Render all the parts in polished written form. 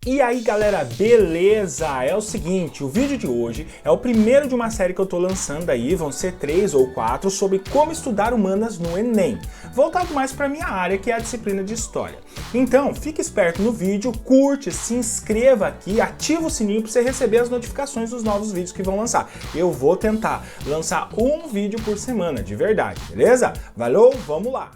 E aí galera, beleza? É o seguinte, o vídeo de hoje é o primeiro de uma série que eu tô lançando aí, vão ser 3 ou 4, sobre como estudar humanas no Enem, voltado mais para minha área, que é a disciplina de História. Então, fique esperto no vídeo, curte, se inscreva aqui, ativa o sininho para você receber as notificações dos novos vídeos que vão lançar. Eu vou tentar lançar um vídeo por semana, de verdade, beleza? Valeu, vamos lá!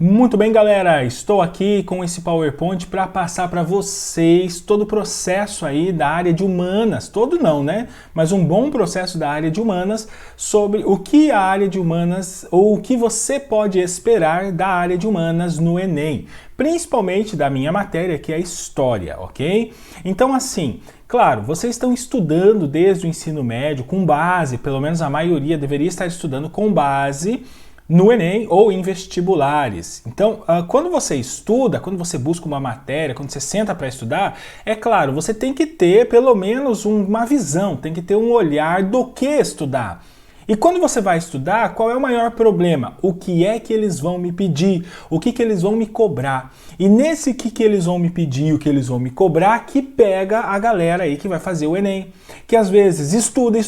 Muito bem, galera, estou aqui com esse PowerPoint para passar para vocês todo o processo aí da área de humanas, todo não, né? Mas um bom processo da área de humanas sobre o que a área de humanas ou o que você pode esperar da área de humanas no Enem, principalmente da minha matéria, que é História, ok? Então, assim, claro, vocês estão estudando desde o ensino médio com base, pelo menos a maioria deveria estar estudando com base no Enem ou em vestibulares. Então, quando você estuda, quando você busca uma matéria, quando você senta para estudar, é claro, você tem que ter pelo menos uma visão, tem que ter um olhar do que estudar. E quando você vai estudar, qual é o maior problema? O que é que eles vão me pedir? O que eles vão me cobrar? E nesse que eles vão me pedir, o que eles vão me cobrar, que pega a galera aí que vai fazer o Enem. Que às vezes estuda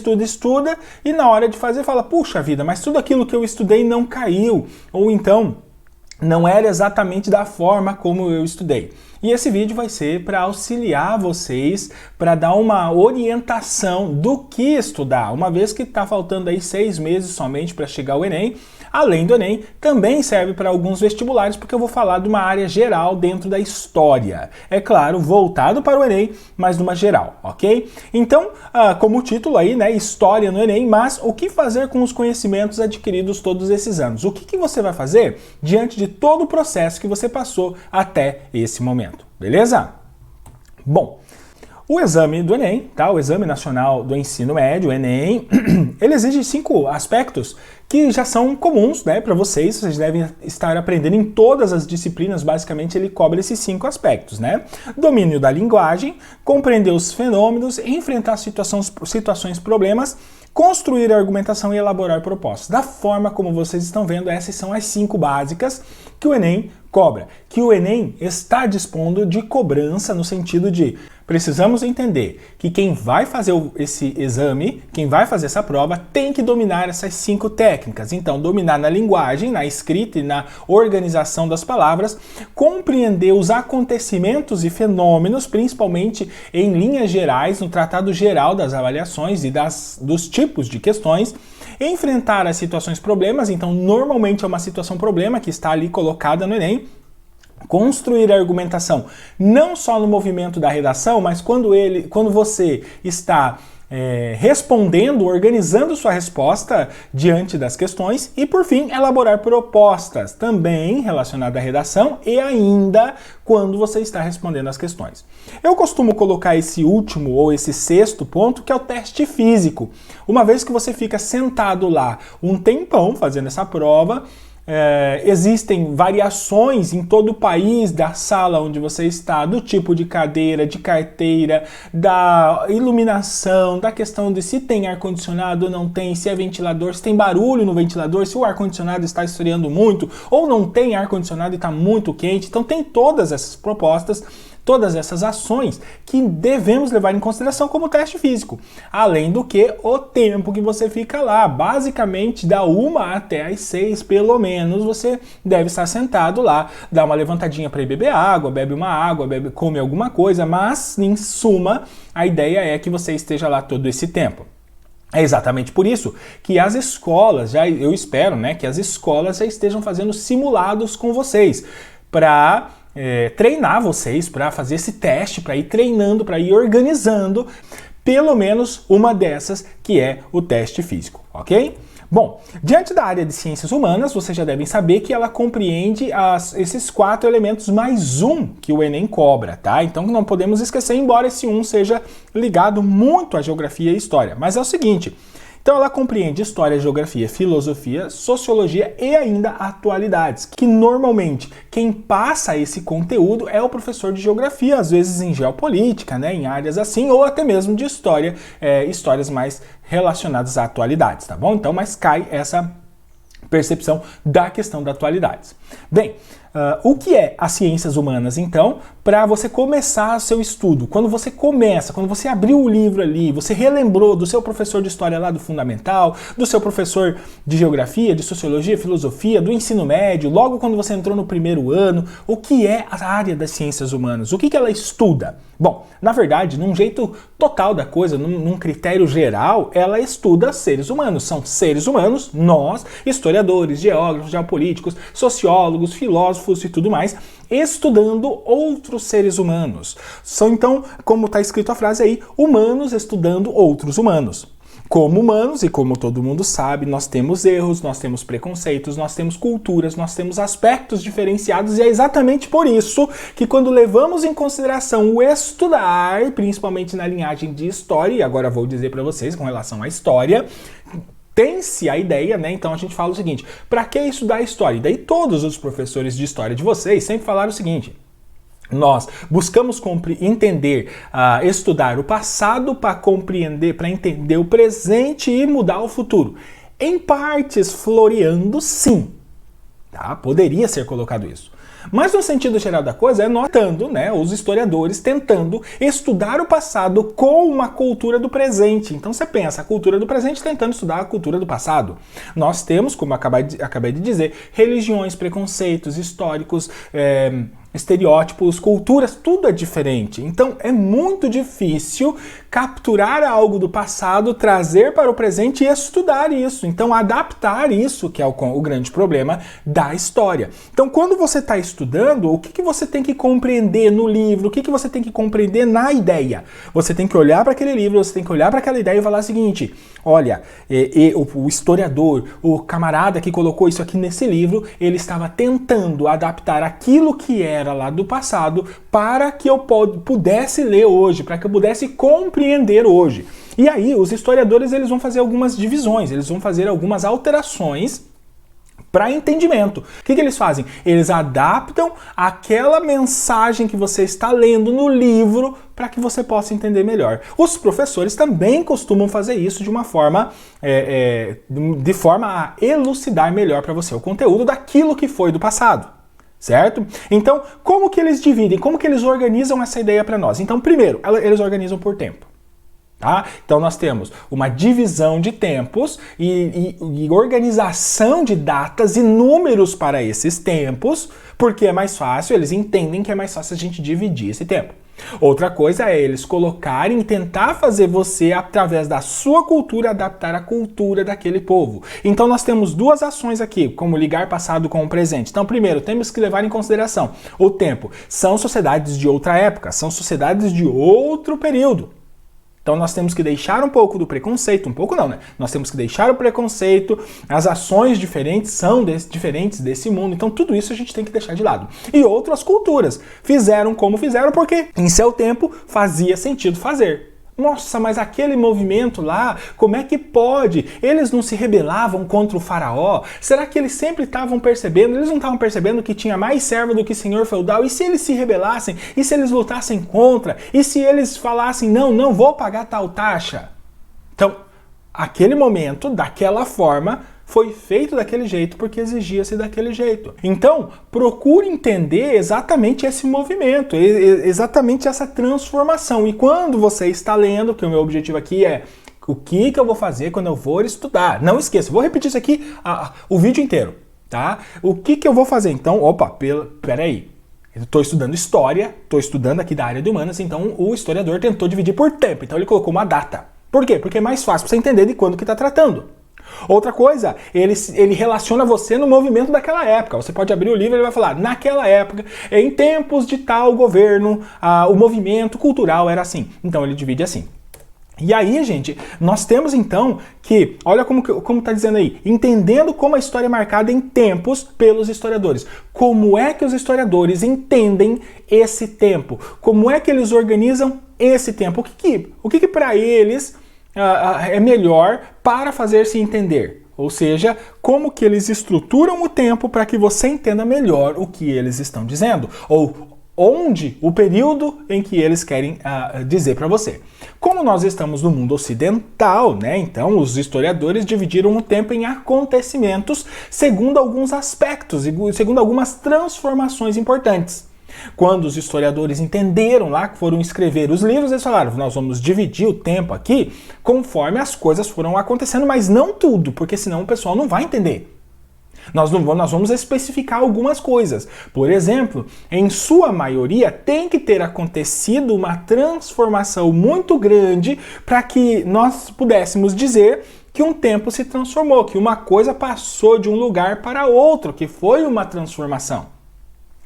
e na hora de fazer fala, puxa vida, mas tudo aquilo que eu estudei não caiu. Ou então, não era exatamente da forma como eu estudei. E esse vídeo vai ser para auxiliar vocês, para dar uma orientação do que estudar, uma vez que está faltando aí 6 meses somente para chegar ao Enem. Além do Enem, também serve para alguns vestibulares, porque eu vou falar de uma área geral dentro da história. É claro, voltado para o Enem, mas numa geral, ok? Então, como título aí, né, História no Enem, mas o que fazer com os conhecimentos adquiridos todos esses anos? O que você vai fazer diante de todo o processo que você passou até esse momento, beleza? Bom, o exame do Enem, tá? O Exame Nacional do Ensino Médio, o Enem, ele exige 5 aspectos que já são comuns, né, para vocês devem estar aprendendo em todas as disciplinas, basicamente ele cobre esses 5 aspectos, né? Domínio da linguagem, compreender os fenômenos, enfrentar situações, problemas, construir argumentação e elaborar propostas. Da forma como vocês estão vendo, essas são as 5 básicas que o Enem cobra, que o Enem está dispondo de cobrança no sentido de precisamos entender que quem vai fazer esse exame, quem vai fazer essa prova, tem que dominar essas 5 técnicas. Então, dominar na linguagem, na escrita e na organização das palavras, compreender os acontecimentos e fenômenos, principalmente em linhas gerais, no tratado geral das avaliações e dos tipos de questões, enfrentar as situações problemas, então normalmente é uma situação problema que está ali colocada no Enem, construir a argumentação não só no movimento da redação, mas quando você está respondendo, organizando sua resposta diante das questões e, por fim, elaborar propostas também relacionadas à redação e ainda quando você está respondendo as questões. Eu costumo colocar esse último ou esse 6º ponto, que é o teste físico. Uma vez que você fica sentado lá um tempão fazendo essa prova, existem variações em todo o país da sala onde você está, do tipo de cadeira, de carteira, da iluminação, da questão de se tem ar-condicionado ou não tem, se é ventilador, se tem barulho no ventilador, se o ar-condicionado está esfriando muito ou não tem ar-condicionado e está muito quente. Então tem todas essas propostas, todas essas ações que devemos levar em consideração como teste físico. Além do que o tempo que você fica lá, basicamente da 1 até as 6, pelo menos, você deve estar sentado lá, dá uma levantadinha para ir beber água, bebe uma água, come alguma coisa, mas em suma, a ideia é que você esteja lá todo esse tempo. É exatamente por isso que as escolas, eu espero, né, que as escolas já estejam fazendo simulados com vocês, para treinar vocês, para fazer esse teste, para ir treinando, para ir organizando pelo menos uma dessas, que é o teste físico, ok? Bom, diante da área de ciências humanas, vocês já devem saber que ela compreende esses 4 elementos mais um que o Enem cobra, tá? Então não podemos esquecer, embora esse um seja ligado muito à geografia e história. Mas é o seguinte, então ela compreende história, geografia, filosofia, sociologia e ainda atualidades, que normalmente quem passa esse conteúdo é o professor de geografia, às vezes em geopolítica, né, em áreas assim, ou até mesmo de história, histórias mais relacionadas a atualidades, tá bom? Então, mas cai essa percepção da questão da atualidades. Bem, O que é as ciências humanas, então, para você começar o seu estudo? Quando você abriu o livro ali, você relembrou do seu professor de história lá do fundamental, do seu professor de geografia, de sociologia, filosofia, do ensino médio, logo quando você entrou no primeiro ano, o que é a área das ciências humanas? O que ela estuda? Bom, na verdade, num jeito total da coisa, num critério geral, ela estuda seres humanos. São seres humanos, nós, historiadores, geógrafos, geopolíticos, sociólogos, filósofos e tudo mais, estudando outros seres humanos. São então, como está escrito a frase aí, humanos estudando outros humanos. Como humanos, e como todo mundo sabe, nós temos erros, nós temos preconceitos, nós temos culturas, nós temos aspectos diferenciados, e é exatamente por isso que quando levamos em consideração o estudar, principalmente na linhagem de história, e agora vou dizer para vocês com relação à história, tem-se a ideia, né? Então a gente fala o seguinte, para que estudar história? E daí todos os professores de história de vocês sempre falaram o seguinte: nós buscamos entender, estudar o passado para compreender, para entender o presente e mudar o futuro. Em partes, floreando, sim. Tá? Poderia ser colocado isso. Mas no sentido geral da coisa, é notando, né, os historiadores tentando estudar o passado com uma cultura do presente. Então você pensa, a cultura do presente tentando estudar a cultura do passado. Nós temos, como acabei de dizer, religiões, preconceitos históricos, estereótipos, culturas, tudo é diferente. Então é muito difícil capturar algo do passado, trazer para o presente e estudar isso. Então adaptar isso, que é o grande problema da história. Então quando você está estudando, o que você tem que compreender no livro, o que você tem que compreender na ideia? Você tem que olhar para aquele livro, você tem que olhar para aquela ideia e falar o seguinte: olha, o historiador, o camarada que colocou isso aqui nesse livro, ele estava tentando adaptar aquilo que era lá do passado para que eu pudesse ler hoje, para que eu pudesse compreender hoje. E aí os historiadores eles vão fazer algumas divisões, eles vão fazer algumas alterações para entendimento. O que eles fazem? Eles adaptam aquela mensagem que você está lendo no livro para que você possa entender melhor. Os professores também costumam fazer isso de uma forma, de forma a elucidar melhor para você o conteúdo daquilo que foi do passado. Certo? Então, como que eles dividem? Como que eles organizam essa ideia para nós? Então, primeiro, eles organizam por tempo. Tá? Então, nós temos uma divisão de tempos e organização de datas e números para esses tempos, porque é mais fácil, eles entendem que é mais fácil a gente dividir esse tempo. Outra coisa é eles colocarem e tentar fazer você, através da sua cultura, adaptar a cultura daquele povo. Então nós temos duas ações aqui, como ligar passado com o presente. Então primeiro, temos que levar em consideração o tempo. São sociedades de outra época, são sociedades de outro período. Então nós temos que deixar um pouco do preconceito, um pouco não, né? Nós temos que deixar o preconceito, as ações diferentes são diferentes desse mundo, então tudo isso a gente tem que deixar de lado. E outras culturas fizeram como fizeram porque em seu tempo fazia sentido fazer. Nossa, mas aquele movimento lá, como é que pode? Eles não se rebelavam contra o faraó? Será que eles sempre estavam percebendo? Eles não estavam percebendo que tinha mais servo do que senhor feudal? E se eles se rebelassem? E se eles lutassem contra? E se eles falassem, não vou pagar tal taxa? Então, aquele momento, daquela forma, foi feito daquele jeito porque exigia-se daquele jeito. Então, procure entender exatamente esse movimento, exatamente essa transformação. E quando você está lendo, que o meu objetivo aqui é o que eu vou fazer quando eu for estudar. Não esqueça, vou repetir isso aqui o vídeo inteiro, tá? O que eu vou fazer? Então, peraí. Eu estou estudando história, estou estudando aqui da área de humanas, então o historiador tentou dividir por tempo. Então ele colocou uma data. Por quê? Porque é mais fácil para você entender de quando que está tratando. Outra coisa, ele relaciona você no movimento daquela época. Você pode abrir o livro e ele vai falar, naquela época, em tempos de tal governo, o movimento cultural era assim. Então ele divide assim. E aí, gente, nós temos então que, olha como tá dizendo aí, entendendo como a história é marcada em tempos pelos historiadores. Como é que os historiadores entendem esse tempo? Como é que eles organizam esse tempo? O que para eles é melhor para fazer-se entender? Ou seja, como que eles estruturam o tempo para que você entenda melhor o que eles estão dizendo? Ou onde, o período em que eles querem dizer para você. Como nós estamos no mundo ocidental, né, então os historiadores dividiram o tempo em acontecimentos segundo alguns aspectos e segundo algumas transformações importantes. Quando os historiadores entenderam lá, que foram escrever os livros, eles falaram, nós vamos dividir o tempo aqui conforme as coisas foram acontecendo, mas não tudo, porque senão o pessoal não vai entender. Nós vamos especificar algumas coisas. Por exemplo, em sua maioria tem que ter acontecido uma transformação muito grande para que nós pudéssemos dizer que um tempo se transformou, que uma coisa passou de um lugar para outro, que foi uma transformação.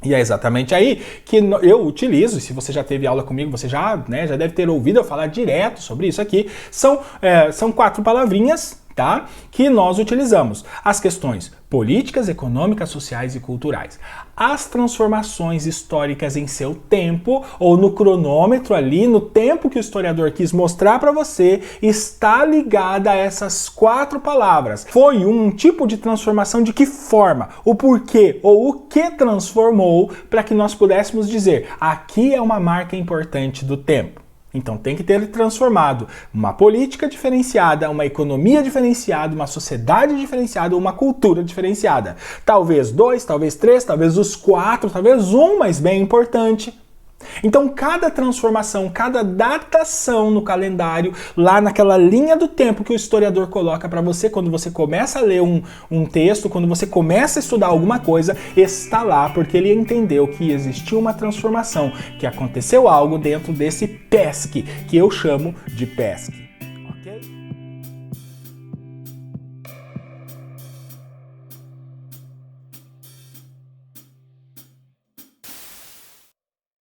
E é exatamente aí que eu utilizo, e se você já teve aula comigo, você já deve ter ouvido eu falar direto sobre isso aqui, são 4 palavrinhas, tá? Que nós utilizamos. As questões políticas, econômicas, sociais e culturais. As transformações históricas em seu tempo, ou no cronômetro ali, no tempo que o historiador quis mostrar para você, está ligada a essas 4 palavras. Foi um tipo de transformação de que forma? O porquê ou o que transformou para que nós pudéssemos dizer, aqui é uma marca importante do tempo. Então tem que ter transformado uma política diferenciada, uma economia diferenciada, uma sociedade diferenciada, uma cultura diferenciada. Talvez 2, talvez 3, talvez os 4, talvez um, mas bem importante. Então cada transformação, cada datação no calendário, lá naquela linha do tempo que o historiador coloca para você, quando você começa a ler um texto, quando você começa a estudar alguma coisa, está lá porque ele entendeu que existiu uma transformação, que aconteceu algo dentro desse PESC, que eu chamo de PESC.